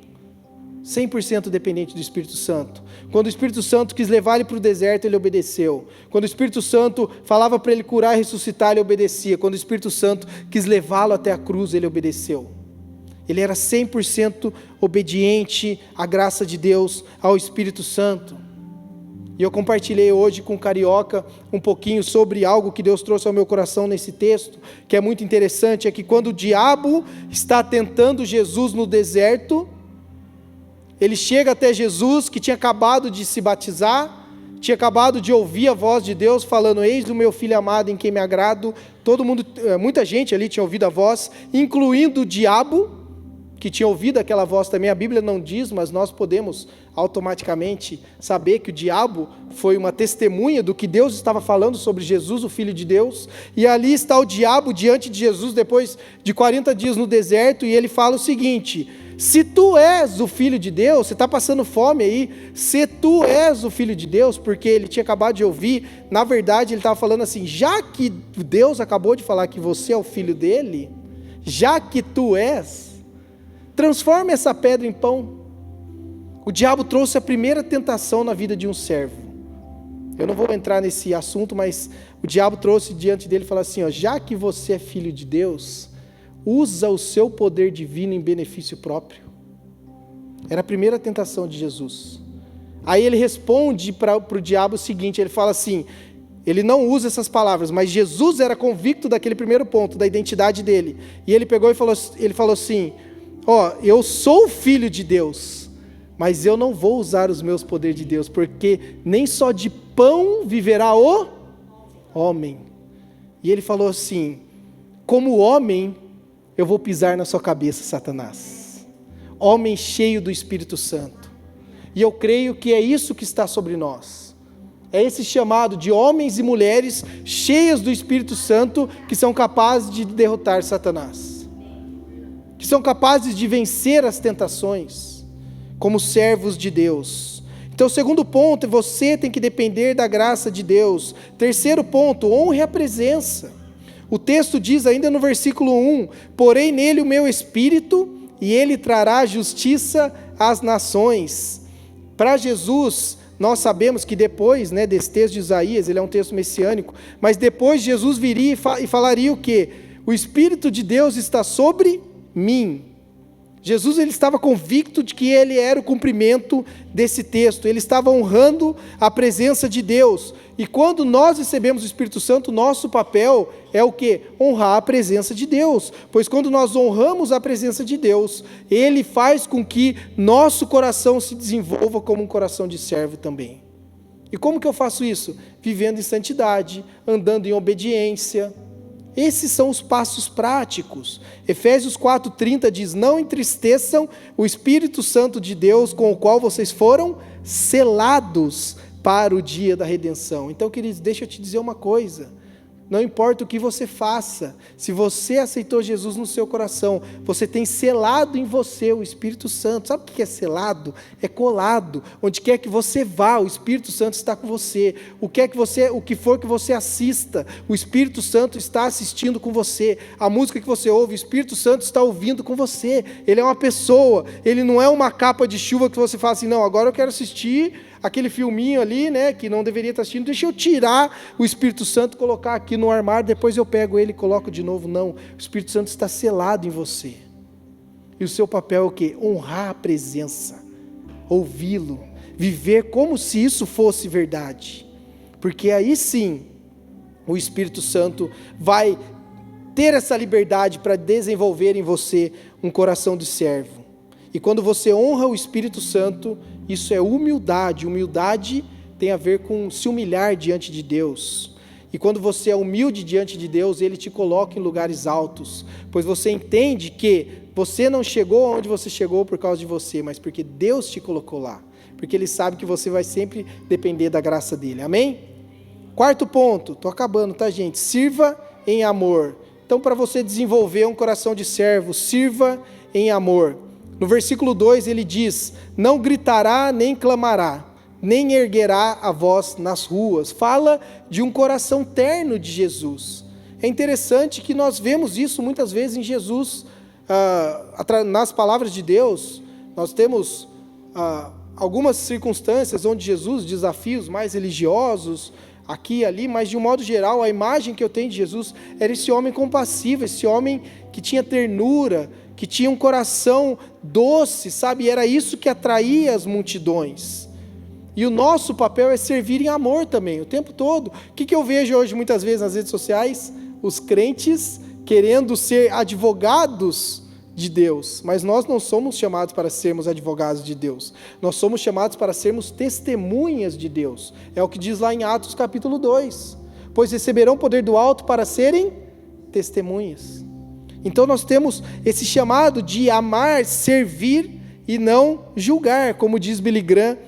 100% dependente do Espírito Santo. Quando o Espírito Santo quis levar Ele para o deserto, Ele obedeceu. Quando o Espírito Santo falava para Ele curar e ressuscitar, Ele obedecia. Quando o Espírito Santo quis levá-lo até a cruz, Ele obedeceu. Ele era 100% obediente à graça de Deus, ao Espírito Santo. E eu compartilhei hoje com o Carioca um pouquinho sobre algo que Deus trouxe ao meu coração nesse texto, que é muito interessante, é que quando o diabo está tentando Jesus no deserto, ele chega até Jesus, que tinha acabado de se batizar, tinha acabado de ouvir a voz de Deus falando: eis o meu filho amado em quem me agrado. Todo mundo, muita gente ali tinha ouvido a voz, incluindo o diabo, que tinha ouvido aquela voz também. A Bíblia não diz, mas nós podemos automaticamente saber que o diabo foi uma testemunha do que Deus estava falando sobre Jesus, o Filho de Deus. E ali está o diabo diante de Jesus, depois de 40 dias no deserto, e ele fala o seguinte: se tu és o Filho de Deus, você está passando fome aí, se tu és o Filho de Deus, porque ele tinha acabado de ouvir, na verdade ele estava falando assim: já que Deus acabou de falar que você é o Filho dele, já que tu és, transforma essa pedra em pão. O diabo trouxe a primeira tentação na vida de um servo. Eu não vou entrar nesse assunto, mas o diabo trouxe diante dele e falou assim: ó, já que você é filho de Deus, usa o seu poder divino em benefício próprio. Era a primeira tentação de Jesus. Aí ele responde para o diabo o seguinte, ele fala assim, ele não usa essas palavras, mas Jesus era convicto daquele primeiro ponto, da identidade dele. E ele pegou e falou assim: ó, eu sou o filho de Deus, mas eu não vou usar os meus poderes de Deus, porque nem só de pão viverá o homem. E ele falou assim: como homem, eu vou pisar na sua cabeça, Satanás. Homem cheio do Espírito Santo. E eu creio que é isso que está sobre nós. É esse chamado de homens e mulheres cheias do Espírito Santo, que são capazes de derrotar Satanás, que são capazes de vencer as tentações, como servos de Deus. Então, o segundo ponto é: você tem que depender da graça de Deus. Terceiro ponto: honre a presença. O texto diz ainda no versículo 1: porém nele o meu espírito, e ele trará justiça às nações. Para Jesus, nós sabemos que depois, desse texto de Isaías, ele é um texto messiânico, mas depois Jesus viria e falaria o quê? O Espírito de Deus está sobre mim. Jesus, ele estava convicto de que ele era o cumprimento desse texto, ele estava honrando a presença de Deus. E quando nós recebemos o Espírito Santo, nosso papel é o quê? Honrar a presença de Deus, pois quando nós honramos a presença de Deus, Ele faz com que nosso coração se desenvolva como um coração de servo também. E como que eu faço isso? Vivendo em santidade, andando em obediência. Esses são os passos práticos. Efésios 4:30 diz: não entristeçam o Espírito Santo de Deus, com o qual vocês foram selados para o dia da redenção. Então, queridos, deixa eu te dizer uma coisa: não importa o que você faça, se você aceitou Jesus no seu coração, você tem selado em você o Espírito Santo. Sabe o que é selado? É colado. Onde quer que você vá, o Espírito Santo está com você. O que for que você assista, o Espírito Santo está assistindo com você. A música que você ouve, o Espírito Santo está ouvindo com você. Ele é uma pessoa, ele não é uma capa de chuva que você fala assim: não, agora eu quero assistir aquele filminho ali, que não deveria estar assistindo, deixa eu tirar o Espírito Santo, colocar aqui no armário, depois eu pego ele e coloco de novo. Não, o Espírito Santo está selado em você. E o seu papel é o quê? Honrar a presença, ouvi-lo, viver como se isso fosse verdade. Porque aí sim, o Espírito Santo vai ter essa liberdade para desenvolver em você um coração de servo. E quando você honra o Espírito Santo, isso é humildade. Humildade tem a ver com se humilhar diante de Deus. E quando você é humilde diante de Deus, Ele te coloca em lugares altos, pois você entende que você não chegou onde você chegou por causa de você, mas porque Deus te colocou lá, porque Ele sabe que você vai sempre depender da graça dEle, amém? Quarto ponto, estou acabando, tá, gente? Sirva em amor. Então, para você desenvolver um coração de servo, sirva em amor. No versículo 2 ele diz: não gritará nem clamará, nem erguerá a voz nas ruas. Fala de um coração terno de Jesus. É interessante que nós vemos isso muitas vezes em Jesus, nas palavras de Deus. Nós temos algumas circunstâncias onde Jesus, desafios mais religiosos, aqui e ali, mas de um modo geral, a imagem que eu tenho de Jesus era esse homem compassivo, esse homem que tinha ternura, que tinha um coração doce, sabe? E era isso que atraía as multidões. E o nosso papel é servir em amor também, o tempo todo. O que eu vejo hoje muitas vezes nas redes sociais? Os crentes querendo ser advogados de Deus, mas nós não somos chamados para sermos advogados de Deus, nós somos chamados para sermos testemunhas de Deus, é o que diz lá em Atos capítulo 2, pois receberão poder do alto para serem testemunhas. Então nós temos esse chamado de amar, servir e não julgar, como diz Billy Graham,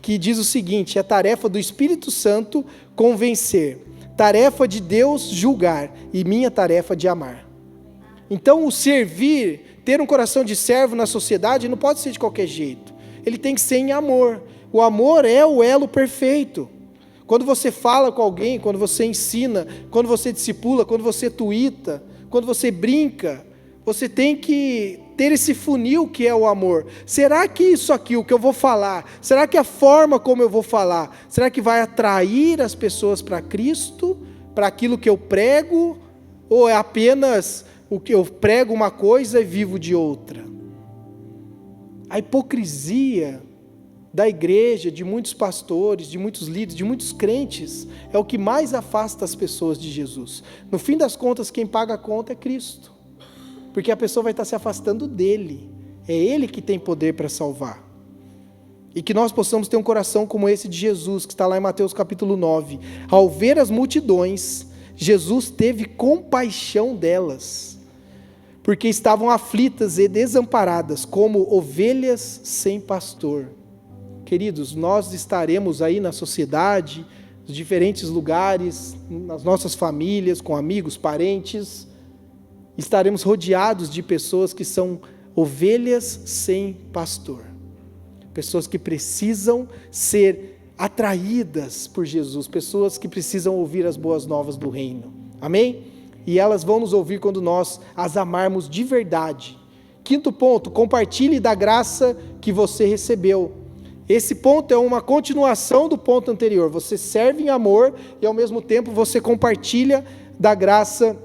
que diz o seguinte: é tarefa do Espírito Santo convencer, tarefa de Deus julgar e minha tarefa de amar. Então o servir, ter um coração de servo na sociedade não pode ser de qualquer jeito, ele tem que ser em amor. O amor é o elo perfeito. Quando você fala com alguém, quando você ensina, quando você discipula, quando você tuita, quando você brinca, você tem que ter esse funil que é o amor. Será que isso aqui, o que eu vou falar, será que a forma como eu vou falar, será que vai atrair as pessoas para Cristo, para aquilo que eu prego, ou é apenas o que eu prego uma coisa e vivo de outra? A hipocrisia da igreja, de muitos pastores, de muitos líderes, de muitos crentes, é o que mais afasta as pessoas de Jesus. No fim das contas, quem paga a conta é Cristo, porque a pessoa vai estar se afastando dele, é Ele que tem poder para salvar. E que nós possamos ter um coração como esse de Jesus, que está lá em Mateus capítulo 9. Ao ver as multidões, Jesus teve compaixão delas, porque estavam aflitas e desamparadas, como ovelhas sem pastor. Queridos, nós estaremos aí na sociedade, nos diferentes lugares, nas nossas famílias, com amigos, parentes, estaremos rodeados de pessoas que são ovelhas sem pastor, pessoas que precisam ser atraídas por Jesus, pessoas que precisam ouvir as boas novas do reino, amém? E elas vão nos ouvir quando nós as amarmos de verdade. Quinto ponto, compartilhe da graça que você recebeu. Esse ponto é uma continuação do ponto anterior. Você serve em amor e ao mesmo tempo você compartilha da graça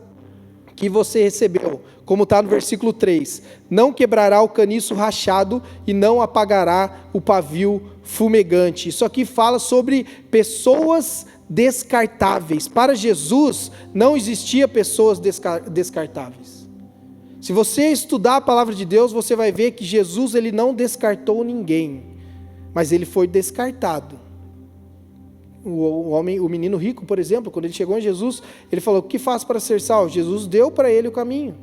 que você recebeu. Como está no versículo 3. Não quebrará o caniço rachado e não apagará o pavio fumegante. Isso aqui fala sobre pessoas descartáveis. Para Jesus não existia pessoas descartáveis. Se você estudar a palavra de Deus, você vai ver que Jesus ele não descartou ninguém, mas ele foi descartado. O menino rico, por exemplo, quando ele chegou em Jesus, ele falou: o que faço para ser salvo? Jesus deu para ele o caminho.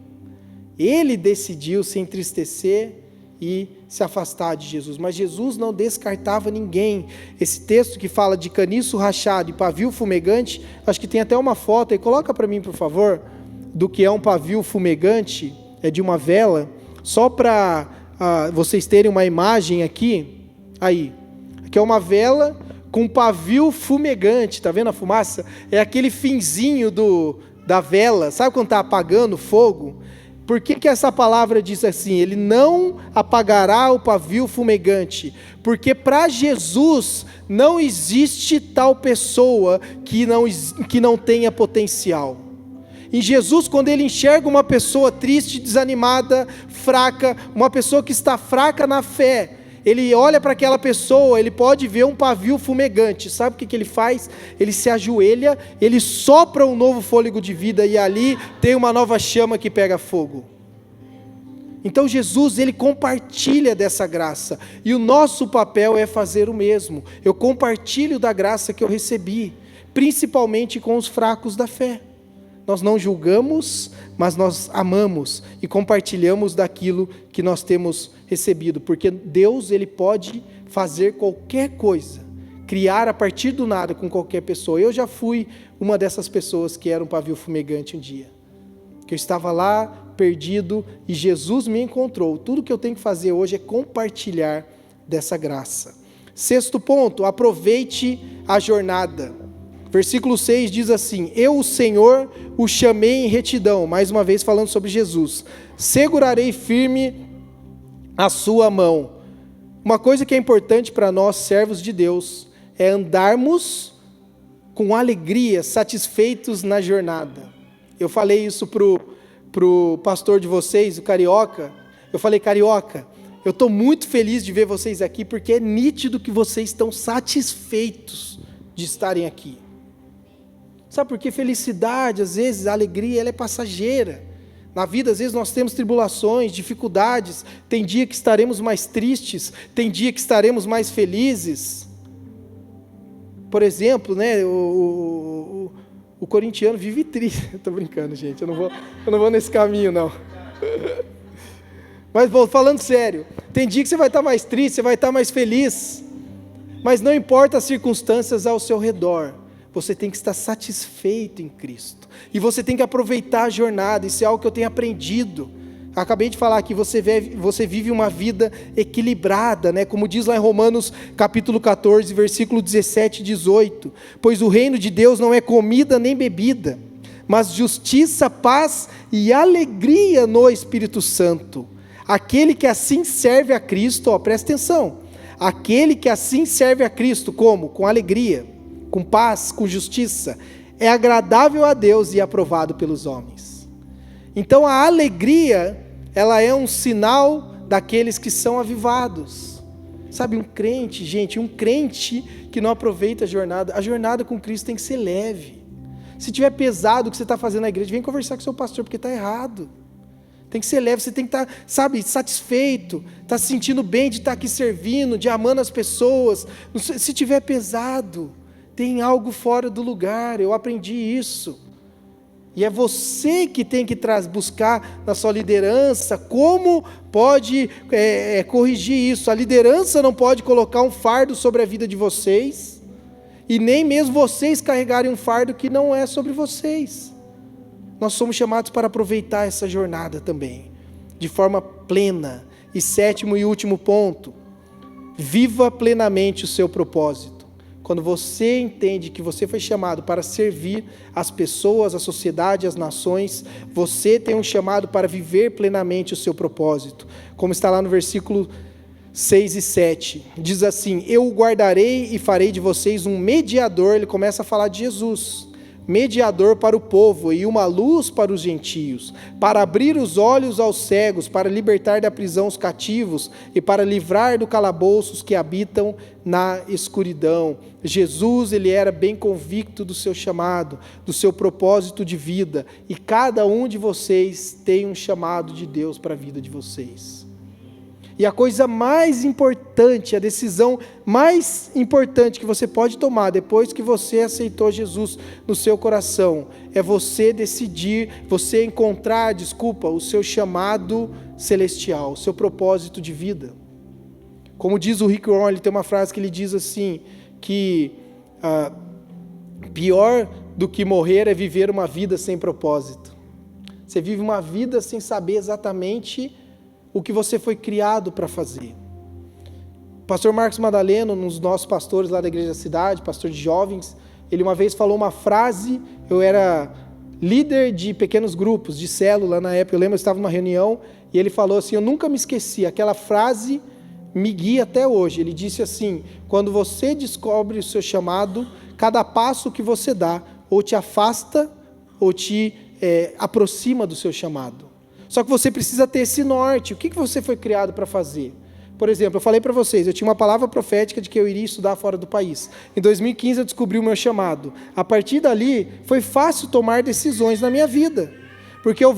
Ele decidiu se entristecer e se afastar de Jesus, mas Jesus não descartava ninguém. Esse texto que fala de caniço rachado e pavio fumegante, acho que tem até uma foto aí, coloca para mim por favor, do que é um pavio fumegante, é de uma vela, só para vocês terem uma imagem aqui. Aí, aqui é uma vela com pavio fumegante, tá vendo a fumaça? É aquele finzinho da vela, sabe quando está apagando o fogo? Por que essa palavra diz assim? Ele não apagará o pavio fumegante, porque para Jesus não existe tal pessoa que não tenha potencial. Em Jesus, quando ele enxerga uma pessoa triste, desanimada, fraca, uma pessoa que está fraca na fé, ele olha para aquela pessoa, ele pode ver um pavio fumegante. Sabe o que ele faz? Ele se ajoelha, ele sopra um novo fôlego de vida e ali tem uma nova chama que pega fogo. Então Jesus, ele compartilha dessa graça, e o nosso papel é fazer o mesmo. Eu compartilho da graça que eu recebi. principalmente com os fracos da fé. Nós não julgamos, mas nós amamos e compartilhamos daquilo que nós temos recebido, porque Deus, Ele pode fazer qualquer coisa, criar a partir do nada com qualquer pessoa. Eu já fui uma dessas pessoas que era um pavio fumegante um dia, que eu estava lá perdido e Jesus me encontrou. Tudo que eu tenho que fazer hoje é compartilhar dessa graça. 6º ponto, aproveite a jornada. Versículo 6 diz assim: eu, o Senhor, o chamei em retidão. Mais uma vez falando sobre Jesus. Segurarei firme a sua mão. Uma coisa que é importante para nós, servos de Deus, é andarmos com alegria, satisfeitos na jornada. Eu falei isso pro pastor de vocês, o Carioca. Eu falei: Carioca, eu estou muito feliz de ver vocês aqui, porque é nítido que vocês estão satisfeitos de estarem aqui. Sabe por quê? Felicidade, às vezes, a alegria, ela é passageira. Na vida, às vezes, nós temos tribulações, dificuldades. Tem dia que estaremos mais tristes, tem dia que estaremos mais felizes. Por exemplo, né, o corintiano vive triste. Estou brincando, gente, eu não vou nesse caminho, não. Mas, falando sério, tem dia que você vai estar mais triste, você vai estar mais feliz. Mas não importa as circunstâncias ao seu redor, você tem que estar satisfeito em Cristo. E você tem que aproveitar a jornada. Isso é algo que eu tenho aprendido. Acabei de falar que você vive uma vida equilibrada, né? Como diz lá em Romanos capítulo 14, versículo 17 e 18. Pois o reino de Deus não é comida nem bebida, mas justiça, paz e alegria no Espírito Santo. Aquele que assim serve a Cristo, presta atenção. Aquele que assim serve a Cristo, como? Com alegria, com paz, com justiça, é agradável a Deus e aprovado pelos homens. Então a alegria, ela é um sinal daqueles que são avivados. Sabe, um crente que não aproveita a jornada com Cristo tem que ser leve. Se tiver pesado o que você está fazendo na igreja, vem conversar com o seu pastor, porque está errado. Tem que ser leve, você tem que estar, satisfeito, estar se sentindo bem de estar aqui servindo, de amando as pessoas. Se tiver pesado, tem algo fora do lugar, eu aprendi isso. E é você que tem que buscar na sua liderança como pode corrigir isso. A liderança não pode colocar um fardo sobre a vida de vocês, e nem mesmo vocês carregarem um fardo que não é sobre vocês. Nós somos chamados para aproveitar essa jornada também, de forma plena. E 7º e último ponto, viva plenamente o seu propósito. Quando você entende que você foi chamado para servir as pessoas, a sociedade, as nações, você tem um chamado para viver plenamente o seu propósito. Como está lá no versículo 6 e 7. Diz assim: eu o guardarei e farei de vocês um mediador. Ele começa a falar de Jesus. Mediador para o povo e uma luz para os gentios, para abrir os olhos aos cegos, para libertar da prisão os cativos e para livrar do calabouço os que habitam na escuridão. Jesus, ele era bem convicto do seu chamado, do seu propósito de vida, e cada um de vocês tem um chamado de Deus para a vida de vocês. E a coisa mais importante, a decisão mais importante que você pode tomar depois que você aceitou Jesus no seu coração, é você decidir, você encontrar, o seu chamado celestial, o seu propósito de vida. Como diz o Rick Warren, ele tem uma frase que ele diz assim, que pior do que morrer é viver uma vida sem propósito. Você vive uma vida sem saber exatamente o que você foi criado para fazer. O pastor Marcos Madaleno, um dos nossos pastores lá da Igreja da Cidade, pastor de jovens, ele uma vez falou uma frase. Eu era líder de pequenos grupos, de célula na época, eu lembro, eu estava numa reunião, e ele falou assim, eu nunca me esqueci, aquela frase me guia até hoje. Ele disse assim: quando você descobre o seu chamado, cada passo que você dá, ou te afasta, ou te aproxima do seu chamado. Só que você precisa ter esse norte. O que você foi criado para fazer? Por exemplo, eu falei para vocês, eu tinha uma palavra profética de que eu iria estudar fora do país. Em 2015 eu descobri o meu chamado. A partir dali, foi fácil tomar decisões na minha vida. Porque eu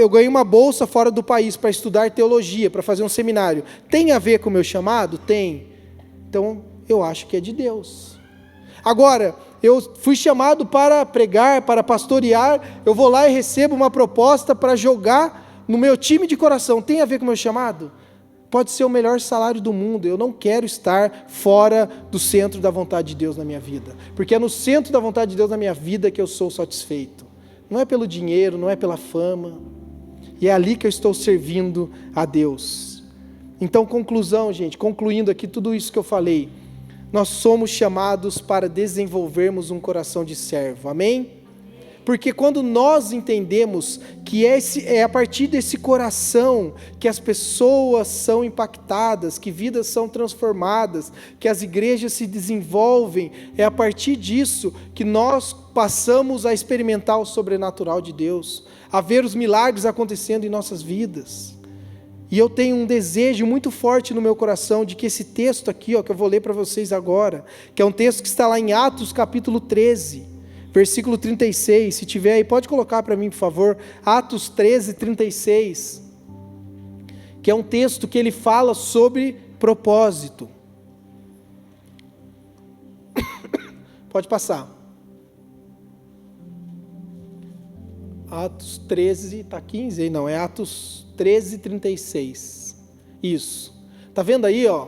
ganhei uma bolsa fora do país para estudar teologia, para fazer um seminário. Tem a ver com o meu chamado? Tem. Então, eu acho que é de Deus. Agora, eu fui chamado para pregar, para pastorear, eu vou lá e recebo uma proposta para jogar no meu time de coração. Tem a ver com o meu chamado? Pode ser o melhor salário do mundo, eu não quero estar fora do centro da vontade de Deus na minha vida, porque é no centro da vontade de Deus na minha vida que eu sou satisfeito. Não é pelo dinheiro, não é pela fama, e é ali que eu estou servindo a Deus. Então, conclusão, gente, concluindo aqui tudo isso que eu falei, nós somos chamados para desenvolvermos um coração de servo, amém? Porque quando nós entendemos que é a partir desse coração que as pessoas são impactadas, que vidas são transformadas, que as igrejas se desenvolvem, é a partir disso que nós passamos a experimentar o sobrenatural de Deus, a ver os milagres acontecendo em nossas vidas. E eu tenho um desejo muito forte no meu coração de que esse texto aqui, que eu vou ler para vocês agora, que é um texto que está lá em Atos capítulo 13, versículo 36, se tiver aí, pode colocar para mim, por favor, Atos 13, 36, que é um texto que ele fala sobre propósito. Pode passar. Atos 13, está 15 aí, não, é Atos 13, 36. Isso. Está vendo aí, ó?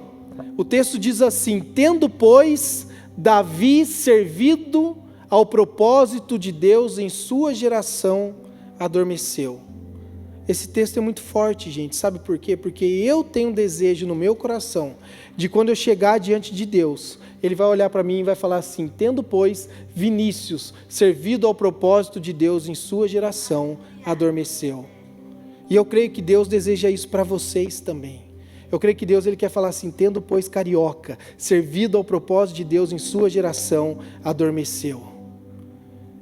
O texto diz assim: tendo, pois, Davi servido ao propósito de Deus em sua geração, adormeceu. Esse texto é muito forte, gente, sabe por quê? Porque eu tenho um desejo no meu coração, de quando eu chegar diante de Deus, Ele vai olhar para mim e vai falar assim: tendo, pois, Vinícius servido ao propósito de Deus em sua geração, adormeceu. E eu creio que Deus deseja isso para vocês também. Eu creio que Deus, Ele quer falar assim: tendo, pois, Carioca servido ao propósito de Deus em sua geração, adormeceu.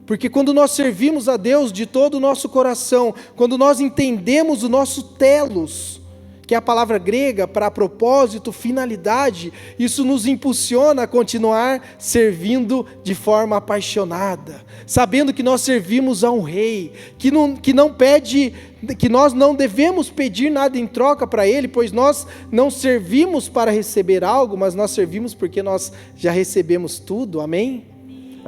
Porque quando nós servimos a Deus de todo o nosso coração, quando nós entendemos o nosso telos, que é a palavra grega para propósito, finalidade, isso nos impulsiona a continuar servindo de forma apaixonada, sabendo que nós servimos a um rei, que não pede, que nós não devemos pedir nada em troca para Ele, pois nós não servimos para receber algo, mas nós servimos porque nós já recebemos tudo, amém?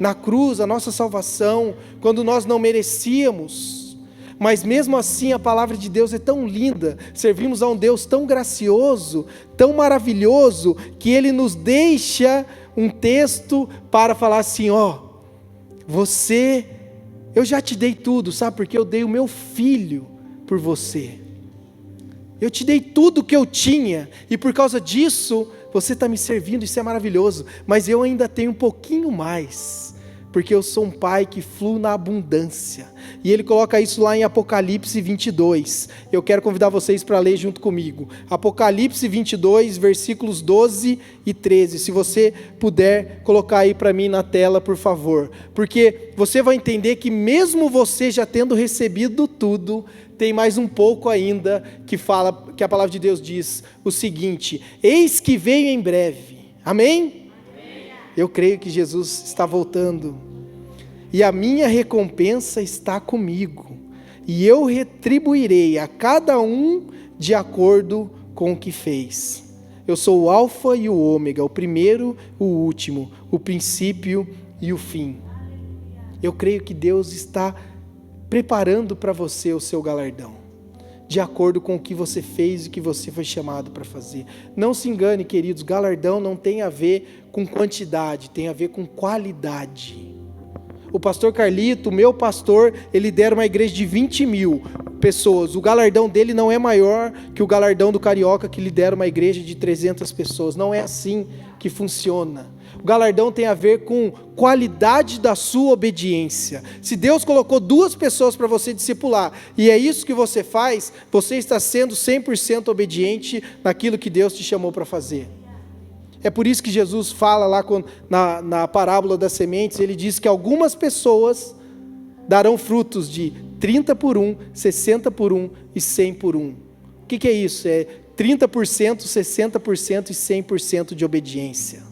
Na cruz, a nossa salvação, quando nós não merecíamos, mas mesmo assim a palavra de Deus é tão linda, servimos a um Deus tão gracioso, tão maravilhoso, que Ele nos deixa um texto para falar assim: eu já te dei tudo, sabe, porque eu dei o meu filho por você, eu te dei tudo que eu tinha, e por causa disso, você está me servindo, isso é maravilhoso, mas eu ainda tenho um pouquinho mais, porque eu sou um pai que flui na abundância. E ele coloca isso lá em Apocalipse 22. Eu quero convidar vocês para ler junto comigo. Apocalipse 22, versículos 12 e 13. Se você puder colocar aí para mim na tela, por favor. Porque você vai entender que mesmo você já tendo recebido tudo, tem mais um pouco ainda que fala, que a palavra de Deus diz o seguinte: eis que veio em breve. Amém? Eu creio que Jesus está voltando, e a minha recompensa está comigo, e eu retribuirei a cada um de acordo com o que fez. Eu sou o Alfa e o Ômega, o primeiro, o último, o princípio e o fim. Eu creio que Deus está preparando para você o seu galardão, de acordo com o que você fez e o que você foi chamado para fazer. Não se engane, queridos, galardão não tem a ver com quantidade, tem a ver com qualidade. O pastor Carlito, meu pastor, ele lidera uma igreja de 20 mil pessoas. O galardão dele não é maior que o galardão do Carioca, que lidera uma igreja de 300 pessoas. Não é assim que funciona. O galardão tem a ver com qualidade da sua obediência. Se Deus colocou 2 pessoas para você discipular, e é isso que você faz, você está sendo 100% obediente naquilo que Deus te chamou para fazer. É por isso que Jesus fala lá na parábola das sementes, ele diz que algumas pessoas darão frutos de 30 por 1, 60 por 1 e 100 por 1. O que é isso? É 30%, 60% e 100% de obediência.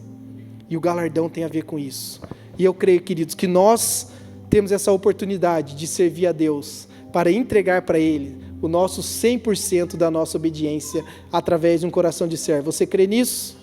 E o galardão tem a ver com isso. E eu creio, queridos, que nós temos essa oportunidade de servir a Deus, para entregar para Ele o nosso 100% da nossa obediência, através de um coração de servo. Você crê nisso?